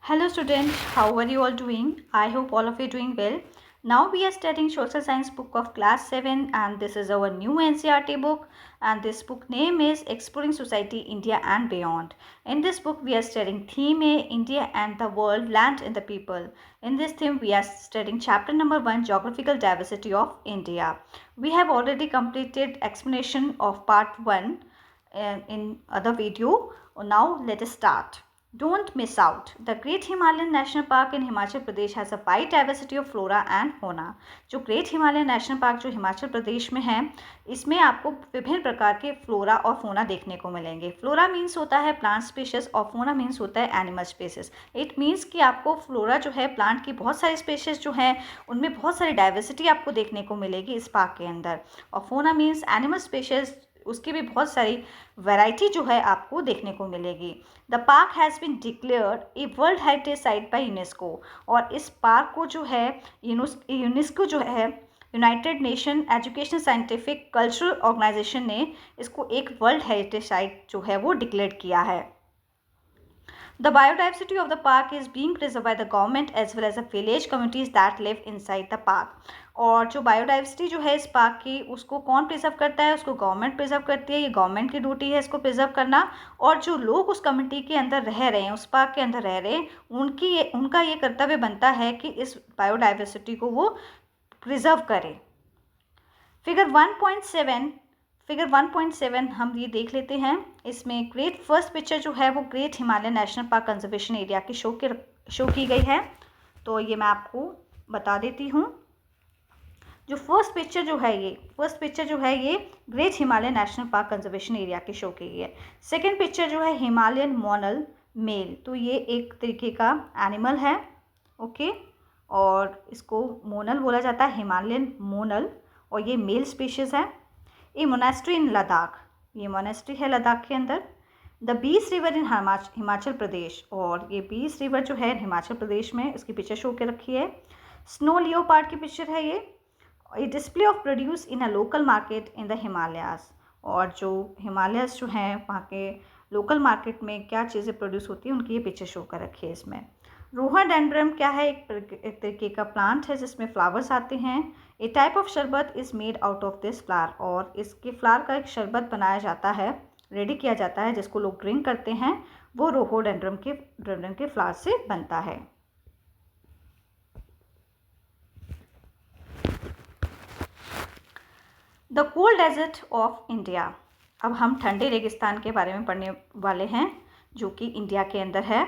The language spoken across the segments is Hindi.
Hello students, how are you all doing? I hope all of you doing well. Now we are studying social science book of class 7 and this is our new NCERT book and this book name is Exploring Society, India and Beyond. In this book we are studying theme A, India and the World, Land and the People. In this theme we are studying chapter number 1, Geographical Diversity of India. We have already completed explanation of part 1 in other video. Now let us start. Don't miss out. The Great Himalayan National Park in Himachal Pradesh has a wide diversity of flora and fauna. जो ग्रेट हिमालयन नेशनल पार्क जो हिमाचल प्रदेश में है, इसमें आपको विभिन्न प्रकार के फ्लोरा और फोना देखने को मिलेंगे. फ्लोरा मीन्स होता है प्लांट स्पीशीज और फोना मीन्स होता है एनिमल स्पीशीज. इट मीन्स कि आपको फ्लोरा जो है प्लांट की बहुत सारी स्पीशीज जो हैं उनमें बहुत सारी डाइवर्सिटी आपको देखने को मिलेगी इस पार्क के अंदर. और फोना मीन्स एनिमल स्पीशीज, उसकी भी बहुत सारी वैरायटी जो है आपको देखने को मिलेगी. The park has been declared a world heritage site by UNESCO. और इस पार्क को जो है यूनेस्को जो है United Nation Education Scientific Cultural Organisation ने इसको एक वर्ल्ड हेरिटेज साइट जो है वो डिक्लेयर किया है. The biodiversity of the park is being preserved by the government as well as the village communities that live inside the park. और जो बायोडाइवर्सिटी जो है इस पार्क की उसको कौन प्रिजर्व करता है? उसको गवर्नमेंट प्रिजर्व करती है. ये गवर्नमेंट की ड्यूटी है इसको प्रिजर्व करना. और जो लोग उस कम्युनिटी के अंदर रह रहे हैं, उस पार्क के अंदर रह रहे हैं, उनका ये कर्तव्य बनता है कि इस बायोडाइवर्सिटी को वो प्रिजर्व करें. फिगर 1.7 हम ये देख लेते हैं. इसमें ग्रेट फर्स्ट पिक्चर जो है वो great Himalayan national park conservation area की शो की गई है. तो ये मैं आपको बता देती हूँ. जो फर्स्ट पिक्चर जो है ये great Himalayan national park conservation area की शो की गई है. सेकेंड पिक्चर जो है हिमालयन मोनल मेल. तो ये एक तरीके का एनिमल है. ओके, और इसको मोनल बोला जाता है, हिमालयन मोनल, और ये मेल स्पीशीज़ है. ए मोनेस्ट्री इन लद्दाख, ये मोनेस्ट्री है लद्दाख के अंदर. द बीस रिवर इन हिमाचल प्रदेश, और ये बीस रिवर जो है हिमाचल प्रदेश में, इसकी पिक्चर शो के रखी है. स्नो लियोपार्ड की पिक्चर है ये. A display of produce in a local market in the Himalayas, और जो हिमालयस जो हैं वहाँ के लोकल मार्केट में क्या चीज़ें प्रोड्यूस होती हैं उनकी ये पिक्चर शो कर रखी है इसमें. रोहाडेंड्रम क्या है? एक तरीके का प्लांट है जिसमें फ्लावर्स आते हैं. ए टाइप ऑफ शरबत is made out of this flower, और इसके फ्लावर का एक शरबत बनाया जाता है, रेडी किया जाता है, जिसको लोग ड्रिंक करते हैं. वो रोहाडेंड्रम के फ्लावर से बनता है. The cold desert of India. अब हम ठंडे रेगिस्तान के बारे में पढ़ने वाले हैं जो कि इंडिया के अंदर है.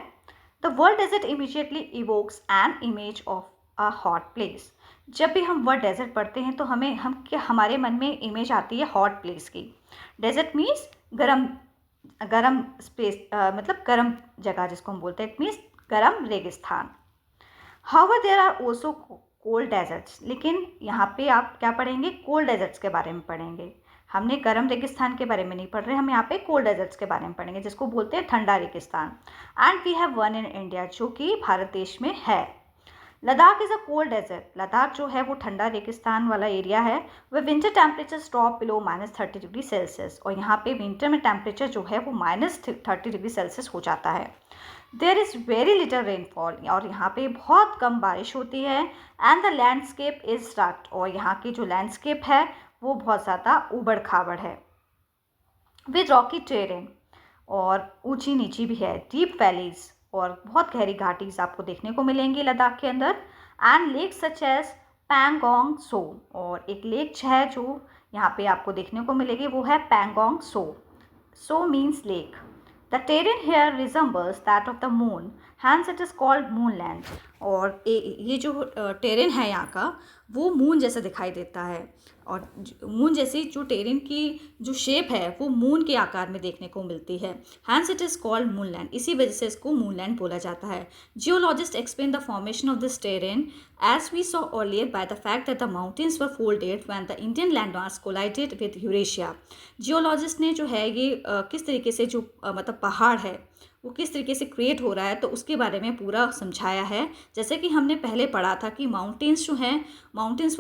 The word desert immediately evokes an image of a hot place. जब भी हम वर्ड डेजर्ट पढ़ते हैं तो हमारे मन में इमेज आती है हॉट प्लेस की. डेजर्ट मीन्स गरम स्पेस, मतलब गरम जगह जिसको हम बोलते हैं. इट मीन्स गरम रेगिस्तान. However there are also cold deserts. लेकिन यहाँ पे आप क्या पढ़ेंगे? कोल्ड डेजर्ट्स के बारे में पढ़ेंगे. हमने गर्म रेगिस्तान के बारे में नहीं पढ़ रहे, हम यहाँ पे कोल्ड डेजर्ट्स के बारे में पढ़ेंगे जिसको बोलते हैं ठंडा रेगिस्तान. And we have one in India, जो कि भारत देश में है. Ladakh is a cold desert. Ladakh जो है वो ठंडा रेगिस्तान वाला एरिया है. वह winter temperature drop below -30 degree Celsius, और यहाँ पे विंटर में टेम्परेचर जो है वो -30 डिग्री सेल्सियस हो जाता है. There is very little rainfall, और यहाँ पे बहुत कम बारिश होती है. एंड द लैंडस्केप इज़ रट, और यहाँ की जो लैंडस्केप है वो बहुत ज़्यादा ऊबड़ खाबड़ है. विद रॉकी टेरेन, और ऊंची नीची भी है. डीप वैलीज, और बहुत गहरी घाटीज आपको देखने को मिलेंगी लद्दाख के अंदर. And lake such as Pangong Tso, और एक लेक है जो यहाँ पे आपको देखने को मिलेगी, वो है Pangong Tso. Tso means lake. The terrain here resembles that of the moon, hence it is called moonland. और ये जो टेरेन है यहाँ का वो मून जैसा दिखाई देता है, और मून जैसी जो टेरेन की जो शेप है वो मून के आकार में देखने को मिलती है. Hence it is called moonland, इसी वजह से इसको मूनलैंड बोला जाता है. Geologist explain the formation of this terrain as we saw earlier by the fact that the mountains were folded when the Indian landmass collided with Eurasia. Geologist ने जो है ये किस तरीके से जो मतलब पहाड़ है वो किस तरीके से क्रिएट हो रहा है, तो उसके बारे में पूरा समझाया है। जैसे कि हमने पहले पढ़ा था कि माउंटेन्स जो हैं, माउंटेन्स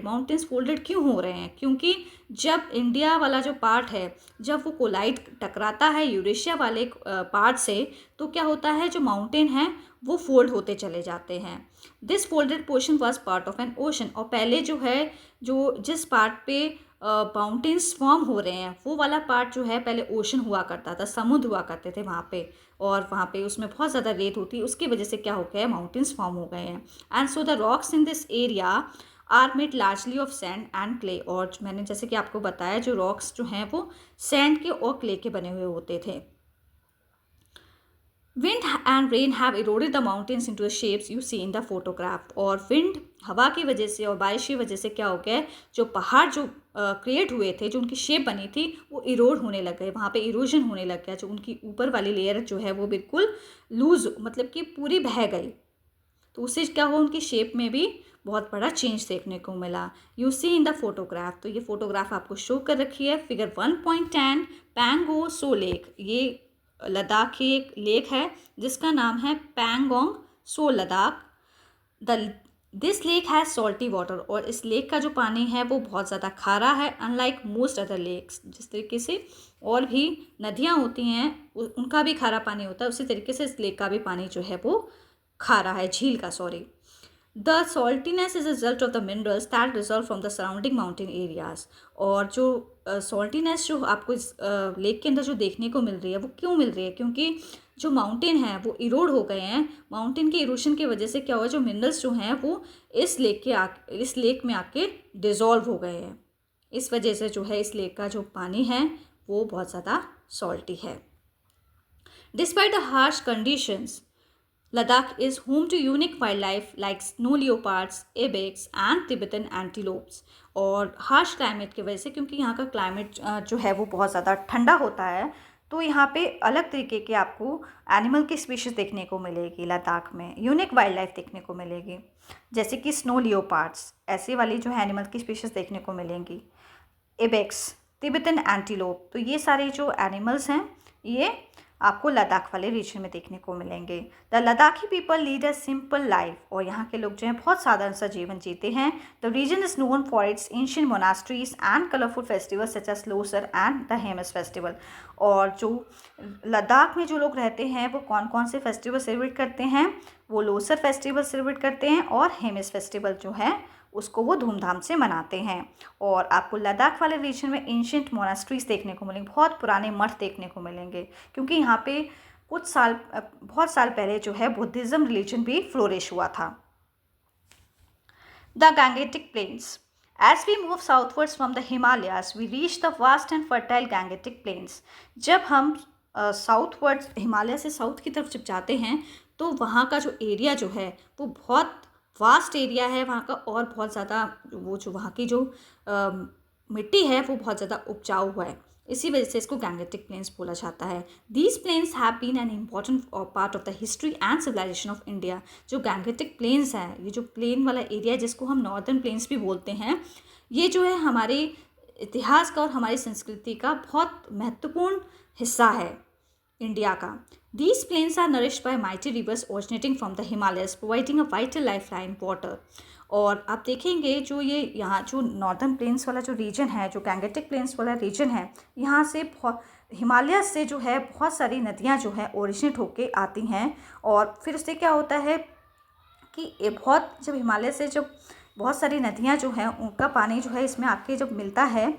माउंटेन्स फोल्डेड क्यों हो रहे हैं, क्योंकि जब इंडिया वाला जो पार्ट है, जब वो कोलाइड टकराता है यूरेशिया वाले पार्ट से, तो क्या होता है, जो माउंटेन है वो फोल्ड होते चले जाते हैं। This folded portion was part of N ocean, और पहले जो है, जो जिस पार्ट पे माउंटेन्स फॉर्म हो रहे हैं, वो वाला पार्ट जो है पहले ओशन हुआ करता था, समुद्र हुआ करते थे वहाँ पे, और वहाँ पे उसमें बहुत ज़्यादा रेत होती है, उसकी वजह से क्या हो गया है, माउंटेन्स फॉर्म हो गए हैं। And so the rocks in this area are made largely of sand and clay, और मैंने जैसे कि आपको बताया, जो रॉक्स जो हैं वो सैंड के और क्ले के बने हुए होते थे। Wind and rain have eroded the mountains into the shapes you see in the photograph, और विंड, हवा की वजह से और बारिश की वजह से क्या हो गया है, जो पहाड़ जो क्रिएट हुए थे, जो उनकी शेप बनी थी, वो इरोड होने लग गए, वहाँ पे इरोजन होने लग गया, जो उनकी ऊपर वाली लेयर जो है वो बिल्कुल लूज, मतलब कि पूरी बह गई, तो उससे क्या हुआ, उनकी शेप में भी बहुत बड़ा चेंज देखने को मिला। You see in the photograph, तो ये फोटोग्राफ आपको शो कर रखी है, फिगर 1.10 पैंगोंग सो लेक, ये लद्दाख की एक लेक है जिसका नाम है Pangong Tso Ladakh. The this lake has salty water, और इस लेक का जो पानी है वो बहुत ज़्यादा खारा है, अनलाइक मोस्ट अदर लेक्स, जिस तरीके से और भी नदियाँ होती हैं उनका भी खारा पानी होता है, उसी तरीके से इस लेक का भी पानी जो है वो खारा है, झील का, sorry. The saltiness is result of the minerals that result from the surrounding mountain areas, और जो सॉल्टीनेस जो आपको इस लेक के अंदर जो देखने को मिल रही है वो क्यों मिल रही है, क्योंकि जो माउंटेन है वो इरोड हो गए हैं, माउंटेन के इरोशन की वजह से क्या हुआ, जो मिनरल्स जो हैं वो इस लेक में आके डिज़ोल्व हो गए हैं, इस वजह से जो है इस लेक का जो पानी है वो बहुत ज़्यादा सॉल्टी है। Despite the harsh conditions, Ladakh is home to unique wildlife like snow leopards, ibex and Tibetan antelopes, और हार्श क्लाइमेट की वजह से, क्योंकि यहाँ का क्लाइमेट जो है वो बहुत ज़्यादा ठंडा होता है, तो यहाँ पे अलग तरीके के आपको एनिमल की स्पीशीज़ देखने को मिलेगी, लद्दाख में यूनिक वाइल्ड लाइफ देखने को मिलेगी, जैसे कि स्नो लियोपार्ड्स, ऐसे वाली जो है एनिमल की स्पीशीज़ देखने को मिलेंगी, इबेक्स, तिब्बतन एंटीलोप, तो ये सारे जो एनिमल्स हैं ये आपको लद्दाख वाले रीजन में देखने को मिलेंगे। The Ladakhi people lead a simple life, और यहाँ के लोग जो हैं बहुत साधारण सा जीवन जीते हैं। The region is known for its ancient monasteries and colourful festivals such as Losar and the Hemis festival, और जो लद्दाख में जो लोग रहते हैं वो कौन कौन से फेस्टिवल सेलिब्रेट करते हैं, वो लोसर फेस्टिवल सेलिब्रेट करते हैं, और हेमस फेस्टिवल जो है उसको वो धूमधाम से मनाते हैं। और आपको लद्दाख वाले रीजन में एंशिएंट मोनास्ट्रीज देखने को मिलेंगे, बहुत पुराने मठ देखने को मिलेंगे, क्योंकि यहाँ पे बहुत साल पहले जो है बुद्धिज़्म रिलीजन भी फ्लोरिश हुआ था। The Gangetic plains, as we move southwards from the Himalayas we reach the vast and fertile Gangetic plains, जब हम साउथवर्ड्स, हिमालय से साउथ की तरफ जब जाते हैं तो वहाँ का जो एरिया जो है वो बहुत वास्ट एरिया है वहाँ का, और बहुत ज़्यादा वो जो वहाँ की जो मिट्टी है वो बहुत ज़्यादा उपजाऊ है, इसी वजह से इसको गैंगेटिक प्लेन्स बोला जाता है। These plains have been an important part of the history and civilisation of India, जो गैंगेटिक प्लेन्स हैं, ये जो प्लेन वाला एरिया है जिसको हम नॉर्दर्न प्लेन्स भी बोलते हैं, ये जो है हमारे इतिहास का और हमारी संस्कृति का बहुत महत्वपूर्ण हिस्सा है इंडिया का। These plains are nourished by mighty rivers originating from the Himalayas, providing a vital lifeline water. और आप देखेंगे जो ये यहाँ जो नॉर्दर्न प्लेन्स वाला जो रीजन है, जो गैंगेटिक प्लेन्स वाला रीजन है, यहाँ से हिमालय से जो है बहुत सारी नदियाँ जो है ओरिजिनेट होके आती हैं, और फिर उससे क्या होता है कि जब हिमालय से जब बहुत सारी नदियाँ जो हैं उनका पानी जो है इसमें आके जब मिलता है,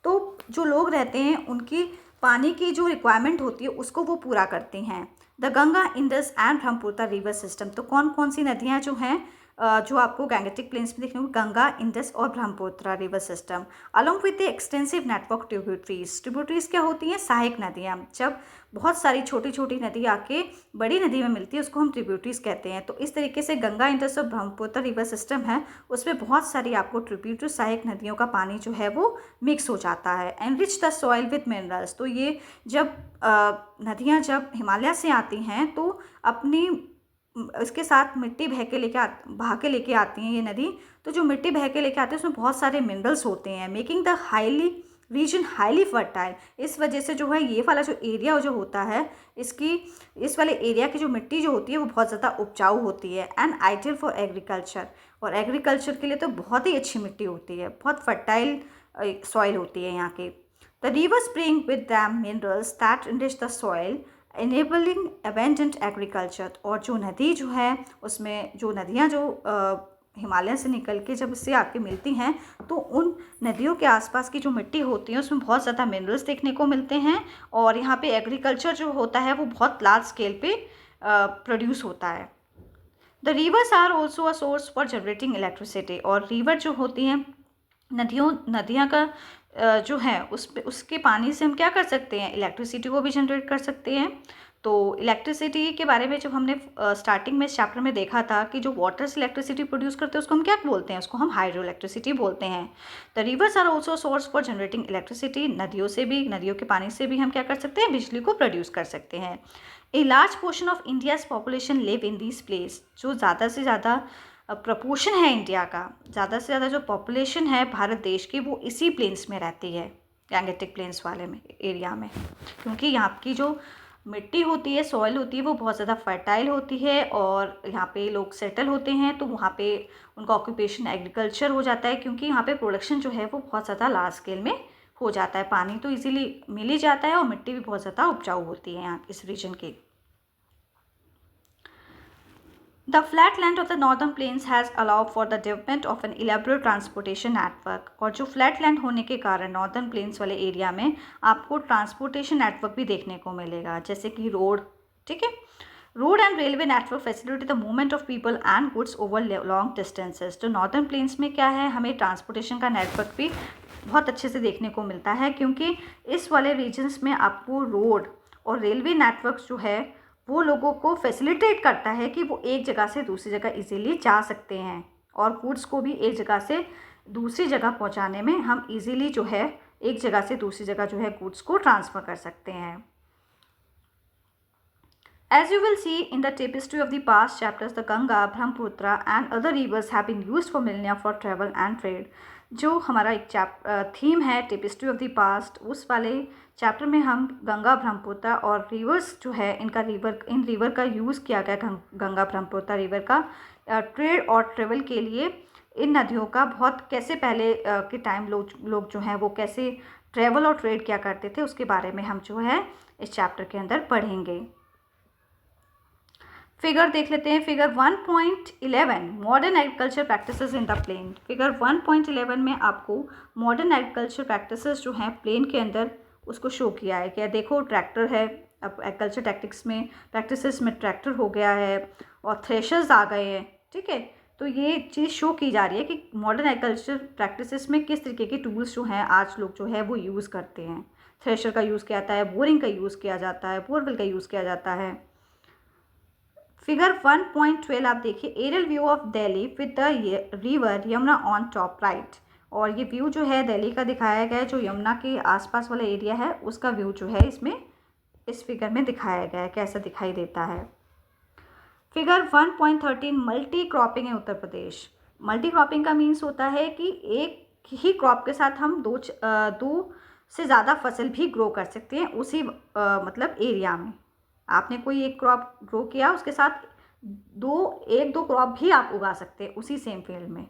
तो जो लोग रहते हैं उनकी पानी की जो रिक्वायरमेंट होती है उसको वो पूरा करती हैं। The Ganga, Indus and Brahmaputra river system, तो कौन कौन सी नदियाँ जो हैं जो आपको गैंगेटिक प्लेन्स में देखने को, गंगा, इंडस और Brahmaputra river system, along with the extensive network tributaries. Tributaries क्या होती हैं, सहायक नदियाँ, जब बहुत सारी छोटी छोटी नदी आके बड़ी नदी में मिलती है उसको हम ट्रिब्यूटरीज कहते हैं। तो इस तरीके से गंगा, इंडस और ब्रह्मपुत्र रिवर सिस्टम है, उसमें बहुत सारी आपको ट्रिब्यूटरी सहायक नदियों का पानी जो है वो मिक्स हो जाता है। Enrich the soil with minerals, तो ये जब नदियाँ जब हिमालय से आती हैं तो अपनी इसके साथ मिट्टी बहा के लेके आती हैं ये नदी, तो जो मिट्टी बहा के लेके आती है उसमें बहुत सारे मिनरल्स होते हैं, making the highly region highly fertile, इस वजह से जो है ये वाला जो एरिया जो होता है, इस वाले एरिया की जो मिट्टी जो होती है वो बहुत ज़्यादा उपजाऊ होती है एंड आइडियल फॉर एग्रीकल्चर, और एग्रीकल्चर के लिए तो बहुत ही अच्छी मिट्टी होती है, बहुत फर्टाइल सॉइल होती है यहाँ की। The river spring with dam minerals that enrich the soil enabling abundant agriculture, और जो नदी जो है उसमें जो नदियाँ जो हिमालय से निकल के जब इससे आके मिलती हैं तो उन नदियों के आसपास की जो मिट्टी होती है उसमें बहुत ज़्यादा मिनरल्स देखने को मिलते हैं, और यहाँ पे एग्रीकल्चर जो होता है वो बहुत लार्ज स्केल पे प्रोड्यूस होता है। The rivers are also a source for generating electricity, और रिवर जो होती हैं नदियाँ का जो है उसके पानी से हम क्या कर सकते हैं, इलेक्ट्रिसिटी को भी जनरेट कर सकते हैं। तो इलेक्ट्रिसिटी के बारे में जब हमने स्टार्टिंग में इस चैप्टर में देखा था कि जो वाटर से इलेक्ट्रिसिटी प्रोड्यूस करते हैं उसको हम क्या बोलते हैं, उसको हम हाइड्रो इलेक्ट्रिसिटी बोलते हैं। The rivers are also source for generating electricity, नदियों के पानी से भी हम क्या कर सकते हैं, बिजली को प्रोड्यूस कर सकते हैं। A large portion of India's population live in this place, जो ज़्यादा से ज़्यादा प्रपोर्शन है इंडिया का, ज़्यादा से ज़्यादा जो पॉपुलेशन है भारत देश की वो इसी प्लेन्स में रहती है, गैंगेटिक प्लेन्स वाले में एरिया में, क्योंकि यहाँ की जो मिट्टी होती है, सॉइल होती है, वो बहुत ज़्यादा फर्टाइल होती है और यहाँ पे लोग सेटल होते हैं, तो वहाँ पे उनका ऑक्यूपेशन एग्रीकल्चर हो जाता है, क्योंकि यहाँ पे प्रोडक्शन जो है वो बहुत ज़्यादा लार्ज स्केल में हो जाता है, पानी तो इजीली मिल ही जाता है और मिट्टी भी बहुत ज़्यादा उपजाऊ होती है यहाँ इस रीजन की। The flat land of the northern plains has allowed for the development of an elaborate transportation network, और जो फ्लैट लैंड होने के कारण नॉर्दर्न प्लेन्स वाले एरिया में आपको ट्रांसपोर्टेशन नेटवर्क भी देखने को मिलेगा, जैसे कि रोड, ठीक है, road and railway network facility the movement of people and goods over long distances. तो नॉर्दर्न प्लेन्स में क्या है, हमें ट्रांसपोर्टेशन का नेटवर्क भी बहुत अच्छे से देखने को मिलता है, क्योंकि इस वाले रीजन्स में आपको रोड और रेलवे नेटवर्क जो है वो लोगों को फैसिलिटेट करता है कि वो एक जगह से दूसरी जगह इजीली जा सकते हैं, और गुड्स को भी एक जगह से दूसरी जगह पहुंचाने में हम इजीली जो है एक जगह से दूसरी जगह जो है गुड्स को ट्रांसफ़र कर सकते हैं। As you will see in the tapestry of the past chapters, the Ganga, Brahmaputra and other rivers have been used for millennia for travel and trade. जो हमारा एक थीम है टेपेस्ट्री ऑफ द पास्ट, उस वाले चैप्टर में हम गंगा, ब्रह्मपुत्र और रिवर्स जो है इन रिवर का यूज़ किया गया, गंगा ब्रह्मपुत्र रिवर का ट्रेड और ट्रेवल के लिए। इन नदियों का बहुत कैसे पहले के टाइम लोग जो हैं वो कैसे ट्रेवल और ट्रेड किया करते थे, उसके बारे में हम जो है इस चैप्टर के अंदर पढ़ेंगे। फिगर देख लेते हैं, figure 1.11 modern agriculture practices in the plain. Figure 1.11 में आपको मॉडर्न एग्रीकल्चर प्रैक्टिसेस जो हैं प्लेन के अंदर उसको शो किया है। क्या देखो, ट्रैक्टर है, अब एग्रीकल्चर प्रैक्टिसेस में ट्रैक्टर हो गया है और थ्रेशर्स आ गए हैं, ठीक है। तो ये चीज़ शो की जा रही है कि मॉडर्न एग्रीकल्चर प्रैक्टिसेस में किस तरीके के टूल्स जो हैं आज लोग जो है वो यूज़ करते हैं। थ्रेशर का यूज़ किया जाता है, बोरिंग का यूज़ किया जाता है, बोरवेल का यूज़ किया जाता है। फिगर 1.12 आप देखिए, aerial view of Delhi with the river Yamuna on top right, और ये व्यू जो है दिल्ली का दिखाया गया है, जो यमुना के आसपास वाला एरिया है उसका व्यू जो है इसमें इस फिगर में दिखाया गया है, कैसा दिखाई देता है। फिगर 1.13 मल्टी क्रॉपिंग इन उत्तर प्रदेश। मल्टी क्रॉपिंग का मीन्स होता है कि एक ही क्रॉप के साथ हम दो से ज़्यादा फसल भी ग्रो कर सकते हैं उसी मतलब एरिया में। आपने कोई एक क्रॉप ग्रो किया, उसके साथ एक दो क्रॉप भी आप उगा सकते हैं उसी सेम फील्ड में,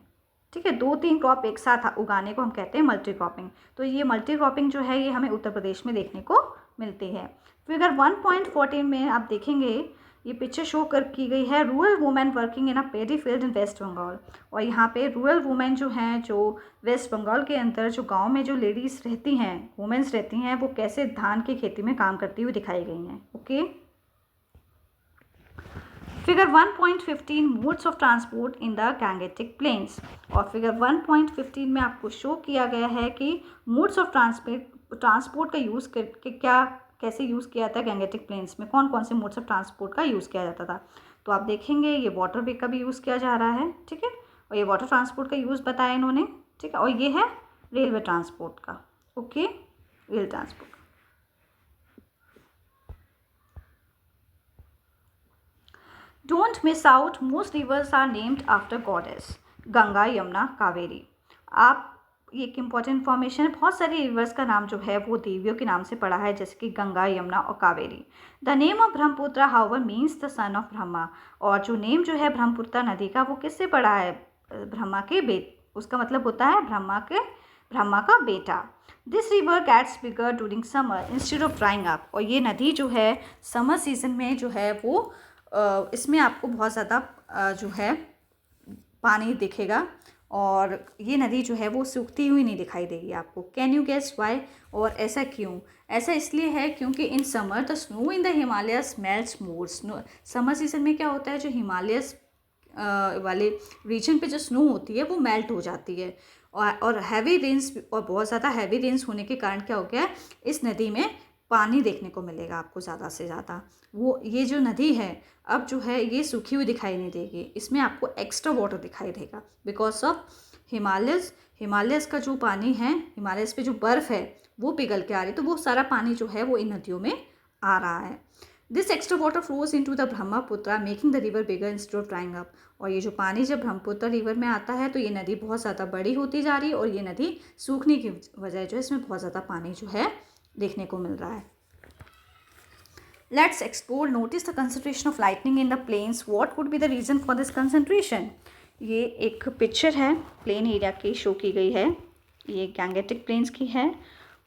ठीक है। 2-3 क्रॉप एक साथ उगाने को हम कहते हैं मल्टी क्रॉपिंग। तो ये मल्टी क्रॉपिंग जो है ये हमें उत्तर प्रदेश में देखने को मिलती है। फिगर 1.14 में आप देखेंगे ये पिक्चर शो की गई है, rural women working in a paddy field in West Bengal. और यहाँ पे रूरल वुमेन जो हैं, जो वेस्ट बंगाल के अंदर जो गांव में जो लेडीज़ रहती हैं, वुमेन्स रहती हैं, वो कैसे धान की खेती में काम करती हुई दिखाई गई हैं, okay. Figure 1.15 modes of transport in the Gangetic planes, और फिगर 1.15 में आपको शो किया गया है कि मोड्स ऑफ ट्रांसपोर्ट का यूज़ करके कैसे यूज़ किया जाता है गैंगेटिक प्लेन्स में, कौन कौन से मोड्स ऑफ ट्रांसपोर्ट का यूज़ किया जाता था। तो आप देखेंगे ये वाटर वे का भी यूज़ किया जा रहा है, ठीक है, और ये वाटर ट्रांसपोर्ट का यूज़ बताया इन्होंने, ठीक है, और ये है रेलवे ट्रांसपोर्ट का, okay, rail transport. Don't miss out, most rivers are named after goddess, Ganga, Yamuna, Kaveri. आप ये एक इम्पॉर्टेंट इन्फॉर्मेशन है, बहुत सारी रिवर्स का नाम जो है वो देवियों के नाम से पड़ा है, जैसे कि गंगा, यमुना और Kaveri. The name of Brahmaputra however means the son of Brahma, और जो नेम जो है ब्रह्मपुत्र नदी का वो किससे पड़ा है, ब्रह्मा के उसका मतलब होता है ब्रह्मा का बेटा। This river gets bigger during summer instead of drying up, और ये नदी जो है समर सीजन में जो है वो इसमें आपको बहुत ज़्यादा जो है पानी दिखेगा, और ये नदी जो है वो सूखती हुई नहीं दिखाई देगी आपको। कैन यू गेस वाई, और ऐसा क्यों? ऐसा इसलिए है क्योंकि in summer the snow in the Himalayas melts more. Snow summer season में क्या होता है, जो हिमालयस वाले रीजन पे जो स्नो होती है वो मेल्ट हो जाती है, और हैवी रेन्स, और बहुत ज़्यादा हैवी रेन्स होने के कारण क्या हो गया है, इस नदी में पानी देखने को मिलेगा आपको ज़्यादा से ज़्यादा। वो ये जो नदी है अब जो है ये सूखी हुई दिखाई नहीं देगी, इसमें आपको एक्स्ट्रा वाटर दिखाई देगा बिकॉज ऑफ हिमालयस का जो पानी है, हिमालयस पे जो बर्फ़ है वो पिघल के आ रही है, तो वो सारा पानी जो है वो इन नदियों में आ रहा है। This extra water flows in to the Brahmaputra making the river bigger instead of drying up, और ये जो पानी जब ब्रह्मपुत्र रिवर में आता है तो ये नदी बहुत ज़्यादा बड़ी होती जा रही है, और ये नदी सूखने की वजह जो है इसमें बहुत ज़्यादा पानी जो है देखने को मिल रहा है। Let's explore, notice the concentration of lightning in the plains, what could be the reason for this concentration. ये एक पिक्चर है प्लेन एरिया की शो की गई है, ये गैंगेटिक प्लेन्स की है,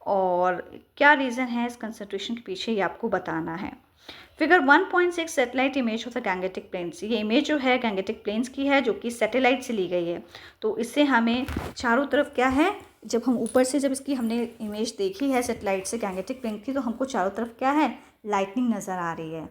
और क्या रीज़न है इस कंसंट्रेशन के पीछे ये आपको बताना है। Figure 1.6 satellite image of the Gangetic planes, ये इमेज जो है गैंगेटिक प्लेन्स की है जो कि सैटेलाइट से ली गई है। तो इससे हमें चारों तरफ क्या है, जब हम ऊपर से जब इसकी हमने इमेज देखी है सैटेलाइट से गैंगेटिक प्लेन की, तो हमको चारों तरफ क्या है, लाइटनिंग नज़र आ रही है।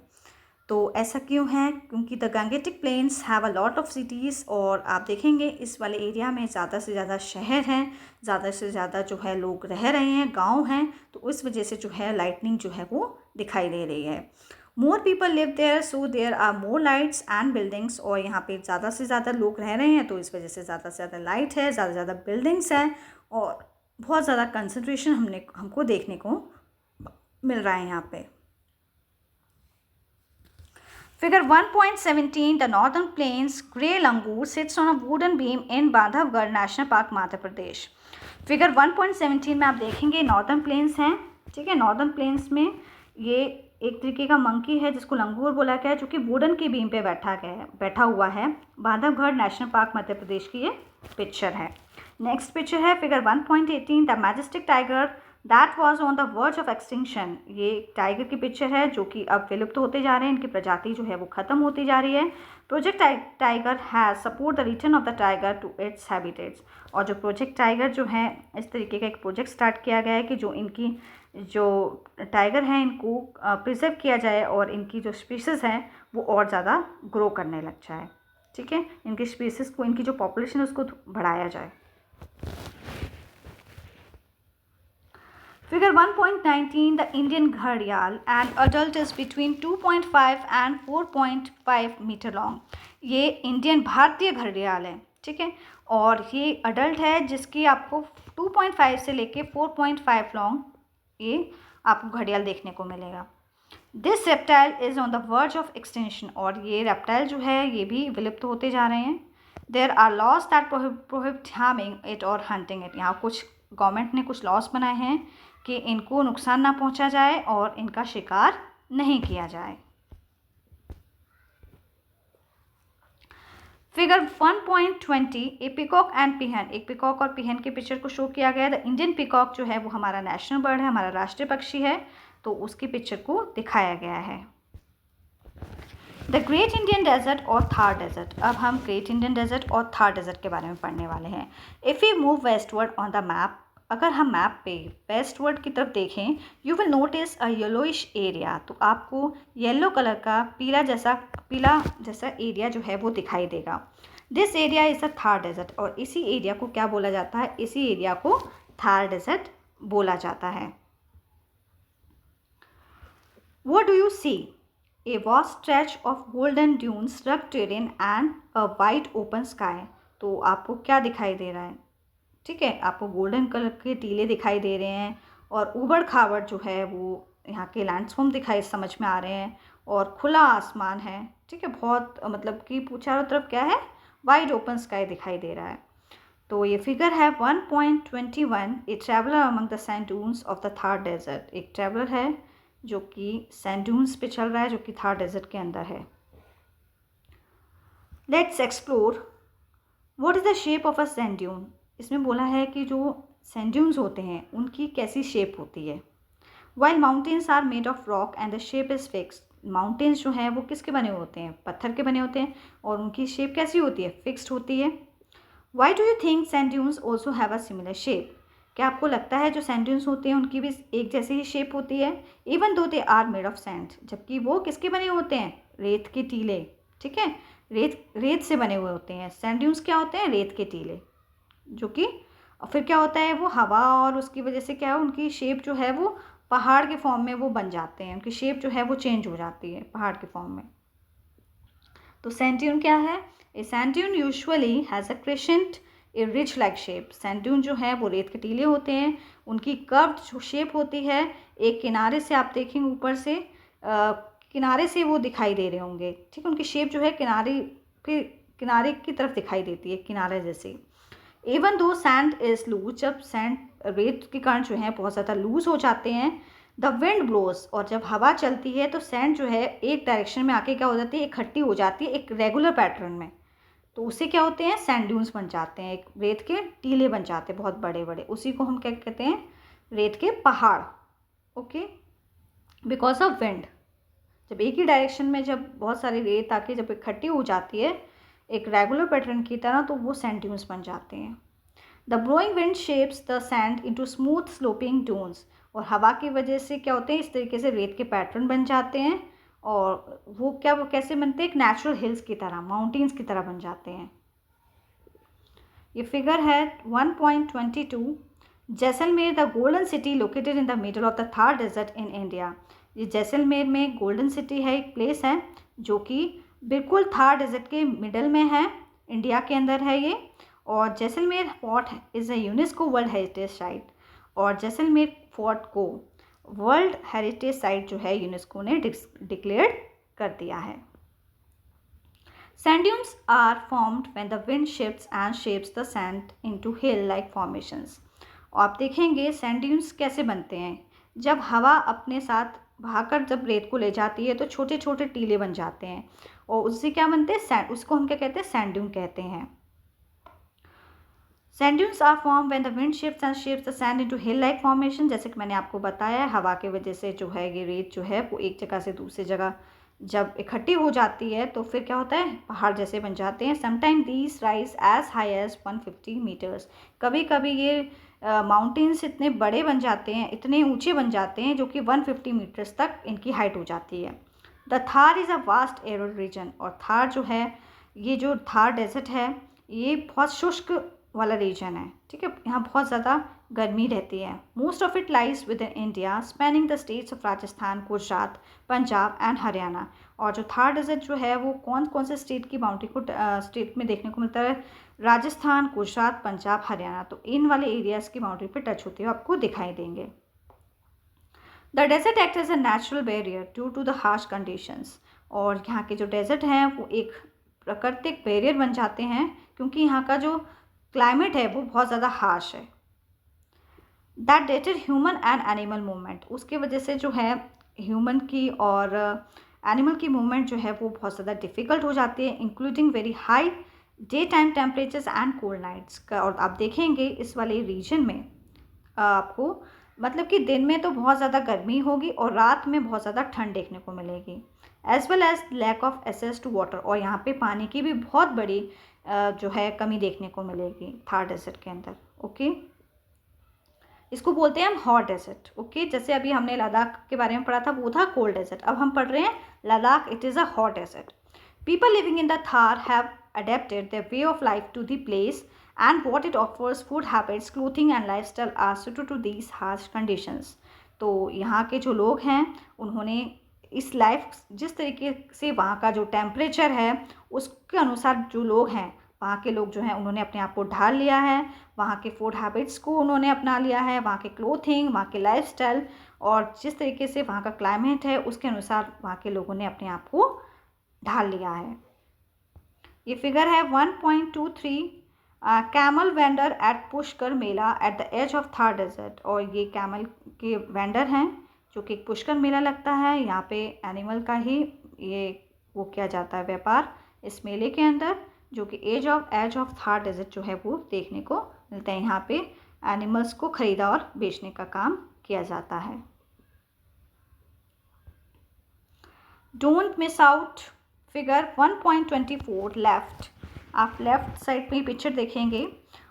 तो ऐसा क्यों है, क्योंकि the Gangetic planes have a lot of cities, और आप देखेंगे इस वाले एरिया में ज़्यादा से ज़्यादा शहर हैं, ज़्यादा से ज़्यादा जो है लोग रह रहे हैं, गांव हैं, तो इस वजह से जो है लाइटनिंग जो है वो दिखाई दे रही है। More people live there so there are more lights and buildings, और यहाँ पे ज़्यादा से ज़्यादा लोग रह रहे हैं तो इस वजह से ज़्यादा लाइट है, ज़्यादा से ज़्यादा बिल्डिंग्स हैं, और बहुत ज़्यादा कंसंट्रेशन हमको देखने को मिल रहा है यहाँ पे। Figure 1.17, the Northern Plains grey langur sits on a wooden beam in Bandhavgarh national park Madhya Pradesh. Figure 1.17 में आप देखेंगे नॉर्दर्न प्लेन्स हैं, ठीक है। नॉर्दर्न प्लेन्स में ये एक तरीके का मंकी है जिसको लंगूर बोला गया है, जो कि वुडन की बीम पे बैठा हुआ है। बांधवगढ़ नेशनल पार्क मध्य प्रदेश की ये पिक्चर है। नेक्स्ट पिक्चर है figure 1.18, the majestic tiger that was on the verge of extinction. ये टाइगर की पिक्चर है जो कि अब विलुप्त होते जा रहे हैं, इनकी प्रजाति जो है वो ख़त्म होती जा रही है। Project Tiger has support the return of the tiger to its habitats, और जो प्रोजेक्ट टाइगर जो है इस तरीके का एक प्रोजेक्ट स्टार्ट किया गया है कि जो इनकी जो टाइगर हैं इनको प्रिजर्व किया जाए और इनकी जो स्पीसीज़ हैं वो और ज़्यादा ग्रो करने लग जाए, ठीक है। इनकी स्पीसीज़ को, इनकी जो पॉपुलेशन है उसको बढ़ाया जाए। Figure 1.19, the Indian घड़ियाल and adult is between 2.5 and 4.5 metre long. ये इंडियन भारतीय घड़ियाल है, ठीक है, और ये अडल्ट है जिसकी आपको 2.5 से लेके 4.5 लॉन्ग ये आपको घड़ियाल देखने को मिलेगा। This reptile is on the verge of extension, और ये रेप्टाइल जो है ये भी विलुप्त होते जा रहे हैं। There are laws that prohibit harming it और हंटिंग इट। यहाँ कुछ गवर्नमेंट ने कुछ लॉस बनाए हैं कि इनको नुकसान ना पहुंचा जाए और इनका शिकार नहीं किया जाए। फिगर 1.20, ए पिकॉक एंड पिहन, एक पिकॉक और पिहन के पिक्चर को शो किया गया है। द इंडियन पिकॉक जो है वो हमारा नेशनल बर्ड है, हमारा राष्ट्रीय पक्षी है, तो उसकी पिक्चर को दिखाया गया है। द ग्रेट इंडियन डेजर्ट और थार डेजर्ट, अब हम ग्रेट इंडियन डेजर्ट और थार डेजर्ट के बारे में पढ़ने वाले हैं। If you move westward on the map, अगर हम मैप पे वेस्टवर्ड की तरफ देखें, you will notice a yellowish area, तो आपको येलो कलर का पीला जैसा एरिया जो है वो दिखाई देगा। This area is a Thar desert, और इसी एरिया को क्या बोला जाता है, इसी एरिया को थार डेजर्ट बोला जाता है। What do you see? A vast stretch of golden dunes, rugged terrain and a wide open sky. तो आपको क्या दिखाई दे रहा है, ठीक है, आपको गोल्डन कलर के टीले दिखाई दे रहे हैं और ऊबड़ खाबड़ जो है वो यहाँ के लैंडस्केप समझ में आ रहे हैं, और खुला आसमान है, ठीक है, बहुत मतलब कि चारों तरफ क्या है, वाइड ओपन स्काई दिखाई दे रहा है। तो ये फिगर है 1.21। A traveller among the sand dunes of the Thar desert. एक ट्रैवलर है जो कि सैंड ड्यून्स पे चल रहा है, जो कि थार डेजर्ट के अंदर है। Let's explore what is the shape of a sand dune. इसमें बोला है कि जो सैंड ड्यून्स होते हैं उनकी कैसी शेप होती है। While mountains are made of rock and the shape is fixed. Mountains जो हैं वो किसके बने होते हैं, पत्थर के बने होते हैं, और उनकी शेप कैसी होती है, फिक्स्ड होती है। Why do you think sand dunes also have a similar shape. क्या आपको लगता है जो सैंड ड्यून्स होते हैं उनकी भी एक जैसी ही शेप होती है, even though they are made of sand, जबकि वो किसके बने होते हैं, रेत के टीले। ठीक है, रेत से बने हुए होते हैं। सैंड ड्यून्स क्या होते हैं, रेत के टीले, जो कि फिर क्या होता है, वो हवा और उसकी वजह से क्या है, उनकी शेप जो है वो पहाड़ के फॉर्म में वो बन जाते हैं, उनकी शेप जो है वो चेंज हो जाती है पहाड़ के फॉर्म में। तो सैंड ड्यून क्या है, a sand dune usually has a crescent a ridge like shape. Sand dune जो है वो रेत के टीले होते हैं, उनकी कर्व्ड जो शेप होती है, एक किनारे से आप देखेंगे ऊपर से किनारे से वो दिखाई दे रहे होंगे। ठीक है, उनकी शेप जो है किनारे की तरफ दिखाई देती है, किनारे जैसे। Even though sand is loose, जब सैंड रेत के कण जो हैं बहुत ज़्यादा लूज हो जाते हैं, द विंड ब्लोज, और जब हवा चलती है तो सैंड जो है एक डायरेक्शन में आके क्या हो जाती है, इकट्ठी हो जाती है एक रेगुलर पैटर्न में, तो उससे क्या होते हैं, सैंड ड्यून्स बन जाते हैं, एक रेत के टीले बन जाते हैं बहुत बड़े बड़े, उसी को हम क्या कहते हैं, रेत के पहाड़। ओके, बिकॉज ऑफ विंड, जब एक ही डायरेक्शन में जब बहुत सारी रेत आके जब इकट्ठी हो जाती है एक रेगुलर पैटर्न की तरह, तो वो सैंड ड्यून्स बन जाते हैं। The blowing wind shapes the sand into smooth sloping dunes, और हवा की वजह से क्या होते हैं, इस तरीके से रेत के पैटर्न बन जाते हैं, और वो कैसे बनते हैं, एक नेचुरल हिल्स की तरह, माउंटेन्स की तरह बन जाते हैं। ये फिगर है 1.22। Jaisalmer the golden city located in the middle of the Thar desert in India. ये जैसलमेर में गोल्डन सिटी है, एक प्लेस है जो कि बिल्कुल थार डेजर्ट के मिडल में है, इंडिया के अंदर है ये। और Jaisalmer fort is a UNESCO world heritage site, और जैसलमेर फोर्ट को वर्ल्ड हेरिटेज साइट जो है यूनेस्को ने डिक्लेयर कर दिया है। Sand dunes are formed when the wind shifts and shapes the sand into hill-like formations. और आप देखेंगे सैंड ड्यून्स कैसे बनते हैं, जब हवा अपने साथ बहाकर जब रेत को ले जाती है तो छोटे छोटे टीले बन जाते हैं, और उससे क्या बनते हैं, सैंड, उसको हम क्या कहते हैं, सैंड ड्यून कहते हैं। Sand dunes are form when the wind shifts and shapes the sand into hill like formation. जैसे कि मैंने आपको बताया, हवा की वजह से जो है ये रेत जो है वो एक जगह से दूसरी जगह जब इकट्ठी हो जाती है तो फिर क्या होता है, पहाड़ जैसे बन जाते हैं। Sometime these rise as high as 150 metres. कभी कभी ये माउंटेन्स इतने बड़े बन जाते हैं, इतने ऊंचे बन जाते हैं जो कि 150 मीटर्स तक इनकी हाइट हो जाती है। The Thar is a vast arid region, और थार जो है, ये जो थार डेजर्ट है ये बहुत शुष्क वाला रीजन है। ठीक है, यहाँ बहुत ज़्यादा गर्मी रहती है। Most of it lies with in India, spanning the states of Rajasthan, Gujarat, Punjab and Haryana. और जो थार डेजर्ट जो है वो कौन कौन से स्टेट की बाउंड्री को स्टेट में देखने को मिलता है, राजस्थान, गुजरात, पंजाब, हरियाणा, तो इन वाले एरियाज़ की बाउंड्री पे टच होती है, आपको दिखाई देंगे। The desert act as a natural barrier due to the harsh conditions, और यहाँ के जो डेजर्ट हैं वो एक प्राकृतिक बैरियर बन जाते हैं क्योंकि यहाँ का जो क्लाइमेट है वो बहुत ज़्यादा हार्श है। That dated human and animal movement, उसके वजह से जो है ह्यूमन की और एनिमल की मूवमेंट जो है वो बहुत ज़्यादा डिफ़िकल्ट हो जाती है, including very high day time temperatures and cold nights का। और आप देखेंगे इस वाले रीजन में आपको मतलब कि दिन में तो बहुत ज़्यादा गर्मी होगी और रात में बहुत ज़्यादा ठंड देखने को मिलेगी, as well as lack of access to water, और यहाँ पे पानी की भी बहुत बड़ी जो है कमी देखने को मिलेगी थार डेजर्ट के अंदर। ओके, इसको बोलते हैं हम हॉट डेजर्ट। ओके, जैसे अभी हमने लद्दाख के बारे में पढ़ा था वो था कोल्ड डेजर्ट, अब हम पढ़ रहे हैं Ladakh, it is a hot desert. People living in the Thar have adapted their way of life to the place and what it offers, food habits, clothing and lifestyle are suited to these harsh conditions. तो यहाँ के जो लोग हैं उन्होंने इस लाइफ, जिस तरीके से वहाँ का जो टेम्परेचर है उसके अनुसार जो लोग हैं, वहाँ के लोग जो हैं उन्होंने अपने आप को ढाल लिया है, वहाँ के फूड हैबिट्स को उन्होंने अपना लिया है, वहाँ के क्लोथिंग, वहाँ के लाइफस्टाइल और जिस तरीके से वहाँ का क्लाइमेट है उसके अनुसार वहाँ के लोगों ने अपने आप को ढाल लिया है। ये फिगर है 1.23। Camel vendor at Pushkar Mela at the edge of Thar desert. और ये कैमल के वेंडर हैं जो कि पुष्कर मेला लगता है, यहाँ पे एनिमल का ही ये वो किया जाता है व्यापार इस मेले के अंदर, जो कि एज ऑफ थार डेजर्ट जो है वो देखने को मिलता है। यहाँ पे एनिमल्स को खरीदा और बेचने का काम किया जाता है। Don't miss out figure 1.24 left. आप लेफ्ट साइड पे पिक्चर देखेंगे।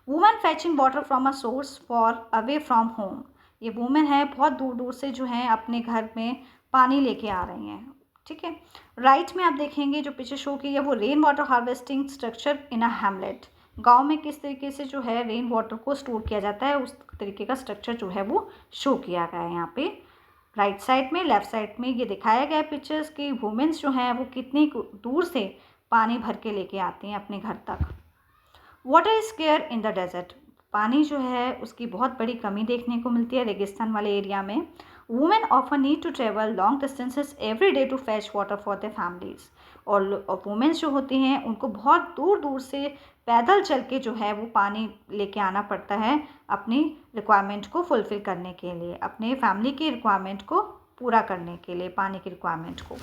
Women फैचिंग water from a source for away from home. ये वुमेन है बहुत दूर दूर से जो है अपने घर में पानी लेके आ रही हैं, ठीक है। राइट में आप देखेंगे जो पिक्चर शो की है वो rain water harvesting structure in a Hamlet. गांव में किस तरीके से जो है रेन वाटर को स्टोर किया जाता है उस तरीके का स्ट्रक्चर जो है वो शो किया गया है यहाँ पे राइट साइड में। लेफ्ट साइड में ये दिखाया गया पिक्चर्स की वुमेन्स जो हैं वो कितनी दूर से पानी भर के लेके आती हैं अपने घर तक। Water is scarce in the desert. पानी जो है उसकी बहुत बड़ी कमी देखने को मिलती है रेगिस्तान वाले एरिया में। Women often need to travel long distances every day to fetch water for their families. और वुमेन्स जो होती हैं उनको बहुत दूर दूर से पैदल चल के जो है वो पानी लेके आना पड़ता है अपनी रिक्वायरमेंट को फुलफ़िल करने के लिए, अपने फैमिली की रिक्वायरमेंट को पूरा करने के लिए, पानी की रिक्वायरमेंट को।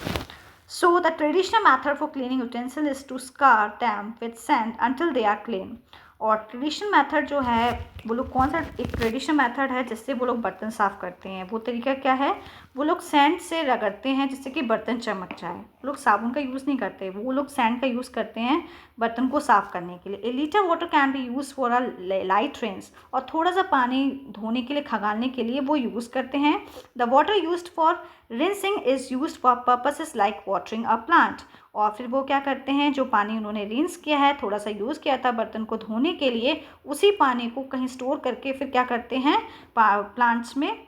So the traditional method for cleaning utensil is to scar them with sand until they are clean। और ट्रेडिशनल मेथड जो है वो लोग कौन सा एक ट्रेडिशनल मेथड है जिससे वो लोग बर्तन साफ़ करते हैं, वो तरीका क्या है, वो लोग सैंड से रगड़ते हैं जिससे कि बर्तन चमक जाए। वो लोग साबुन का यूज़ नहीं करते, वो लोग सैंड का यूज़ करते हैं बर्तन को साफ़ करने के लिए। A litre water can be used for a light rinse. और थोड़ा सा पानी धोने के लिए, खंगालने के लिए वो यूज़ करते हैं। The water used for rinsing is used for purposes like watering a plant. और फिर वो क्या करते हैं, जो पानी उन्होंने रिंस किया है, थोड़ा सा यूज़ किया था बर्तन को धोने के लिए, उसी पानी को कहीं स्टोर करके फिर क्या करते हैं प्लांट्स में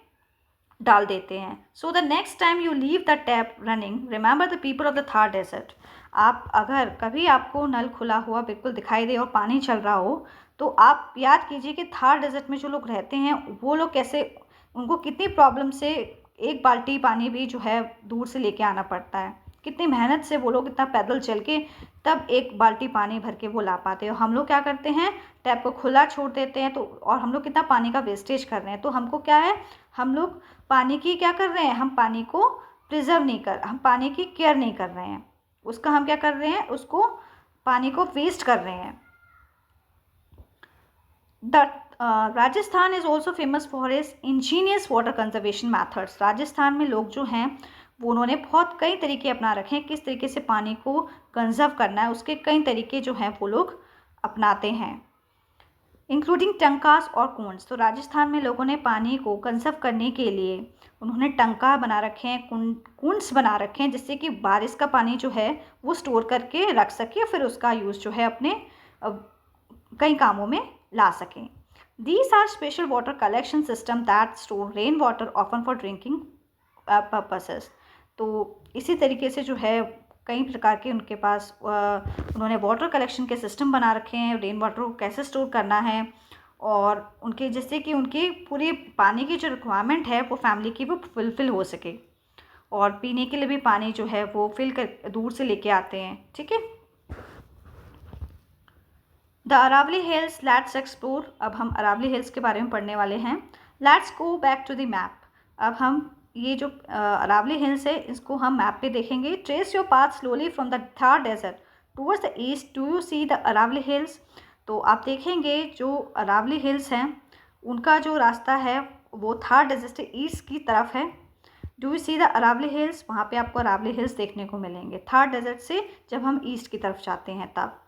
डाल देते हैं। So the next time you leave the tap running remember the people of the Thar desert. आप अगर कभी आपको नल खुला हुआ बिल्कुल दिखाई दे और पानी चल रहा हो तो आप याद कीजिए कि थार डेजर्ट में जो लोग रहते हैं वो लोग कैसे, उनको कितनी प्रॉब्लम से एक बाल्टी पानी भी जो है दूर से लेके आना पड़ता है, कितनी मेहनत से वो लोग इतना पैदल चल के तब एक बाल्टी पानी भर के वो ला पाते हैं। हम लोग क्या करते हैं, टैप को खुला छोड़ देते हैं, तो और हम लोग कितना पानी का वेस्टेज कर रहे हैं। तो हमको क्या है, हम लोग पानी की क्या कर रहे हैं, हम पानी को प्रिजर्व नहीं कर, हम पानी की केयर नहीं कर रहे हैं, उसका हम क्या कर रहे हैं, उसको पानी को वेस्ट कर रहे हैं। Rajasthan is also famous for is Angénieux water conservation methods. Rajasthan में लोग जो हैं वो उन्होंने बहुत कई तरीके अपना रखे हैं, किस तरीके से पानी को कंजर्व करना है उसके कई तरीके जो हैं वो लोग अपनाते हैं, इंक्लूडिंग टंकास और कूंड्स। तो राजस्थान में लोगों ने पानी को कंजर्व करने के लिए उन्होंने टंका बना रखे हैं, कूंड्स बना रखे हैं, जिससे कि बारिश का पानी जो है वो स्टोर करके रख सके, फिर उसका यूज़ जो है अपने कई कामों में ला सकें। These are special water collection system that store rain water often for drinking purposes। तो इसी तरीके से जो है कई प्रकार के उनके पास उन्होंने वाटर कलेक्शन के सिस्टम बना रखे हैं, रेन वाटर को कैसे स्टोर करना है और उनके जिससे कि उनकी पूरी पानी की जो रिक्वायरमेंट है वो फैमिली की वो फुलफ़िल हो सके, और पीने के लिए भी पानी जो है वो फिल कर दूर से लेके आते हैं, ठीक है। The Aravalli hills, let's explore. अब हम अरावली हिल्स के बारे में पढ़ने वाले हैं। Let's go back to the map. अब हम ये जो अरावली हिल्स है इसको हम मैप पे देखेंगे। Trace your path slowly from the Thar desert towards the east, do you see the Aravalli hills. तो आप देखेंगे जो अरावली हिल्स हैं उनका जो रास्ता है वो थार डेजर्ट से ईस्ट की तरफ है। Do you see the Aravalli hills, वहाँ पे आपको अरावली हिल्स देखने को मिलेंगे थार डेजर्ट से जब हम ईस्ट की तरफ जाते हैं तब।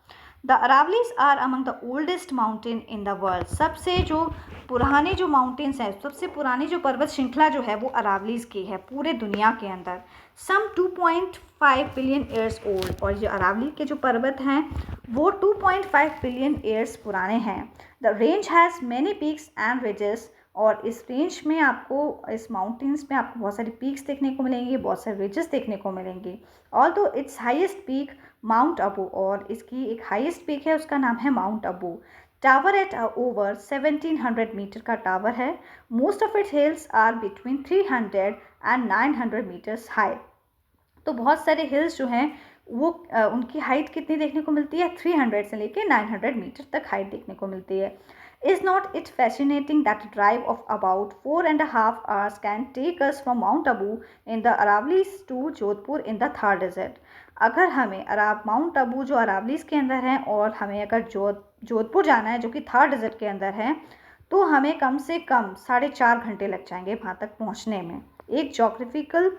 The Aravallis are among the oldest mountain in the world. सबसे जो पुराने जो माउंटेन्स हैं, सबसे पुरानी जो पर्वत श्रृंखला जो है वो अरावलीज की है पूरे दुनिया के अंदर। सम 2.5 बिलियन ईयर्स ओल्ड। और जो अरावली के जो पर्वत हैं वो 2.5 बिलियन ईयर्स पुराने हैं। The range has many peaks and ridges. और इस रेंज में आपको, इस माउंटेन्स में आपको बहुत सारी पीक्स देखने को मिलेंगी, बहुत सारे रिजेस देखने को मिलेंगी। Although its highest peak Mount Abu, और इसकी एक हाईएस्ट पीक है उसका नाम है Mount Abu. Tower at over 1700 metre का टावर है। Most of it hills are between 300 and 900 metres high. तो बहुत सारे हिल्स जो हैं वो उनकी हाइट कितनी देखने को मिलती है, 300 से लेके 900 मीटर तक हाइट देखने को मिलती है। Is not it fascinating that drive of about 4.5 hours can take us from Mount Abu in the Aravallis to Jodhpur in the Thar desert. अगर हमें माउंट आबू जो अरावलीज के अंदर है और हमें अगर जोधपुर जाना है जो कि थार डेजर्ट के अंदर है, तो हमें कम से कम 4.5 घंटे लग जाएंगे वहाँ तक पहुँचने में। एक जोग्राफिकल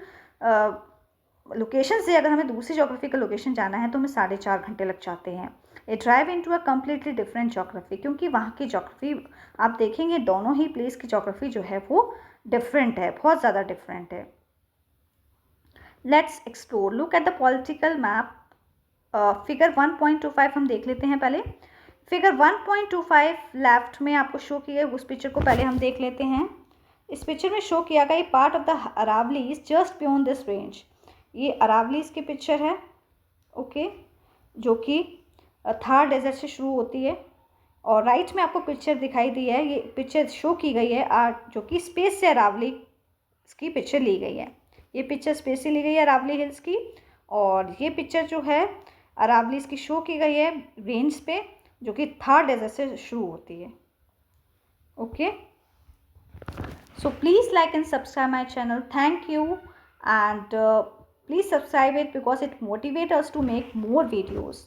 लोकेशन से अगर हमें दूसरी जोग्राफिकल लोकेशन जाना है तो हमें 4.5 घंटे लग जाते हैं। A drive into a completely different geography, क्योंकि वहाँ की जोग्राफी आप देखेंगे दोनों ही प्लेस की जोग्राफी जो है वो डिफरेंट है, बहुत ज़्यादा डिफरेंट है। Let's explore, look at the political map. Figure 1.25 हम देख लेते हैं पहले। फिगर 1.25 लेफ्ट में आपको शो किया है, उस पिक्चर को पहले हम देख लेते हैं। इस पिक्चर में शो किया गया part of the Aravallis just beyond this range. ये अरावलीज की पिक्चर है, ओके, जो कि थार डेजर्ट से शुरू होती है। और राइट में आपको पिक्चर दिखाई दी है, ये पिक्चर शो की गई है जो कि स्पेस से अरावली की पिक्चर ली गई है। ये पिक्चर स्पेस से ली गई है अरावली हिल्स की, और ये पिक्चर जो है अरावलीज की शो की गई है रेंज पे, जो कि थार डेजर्ट से शुरू होती है। Okay, so please like and subscribe my channel. Thank you, and please subscribe it because it motivates us to make more videos.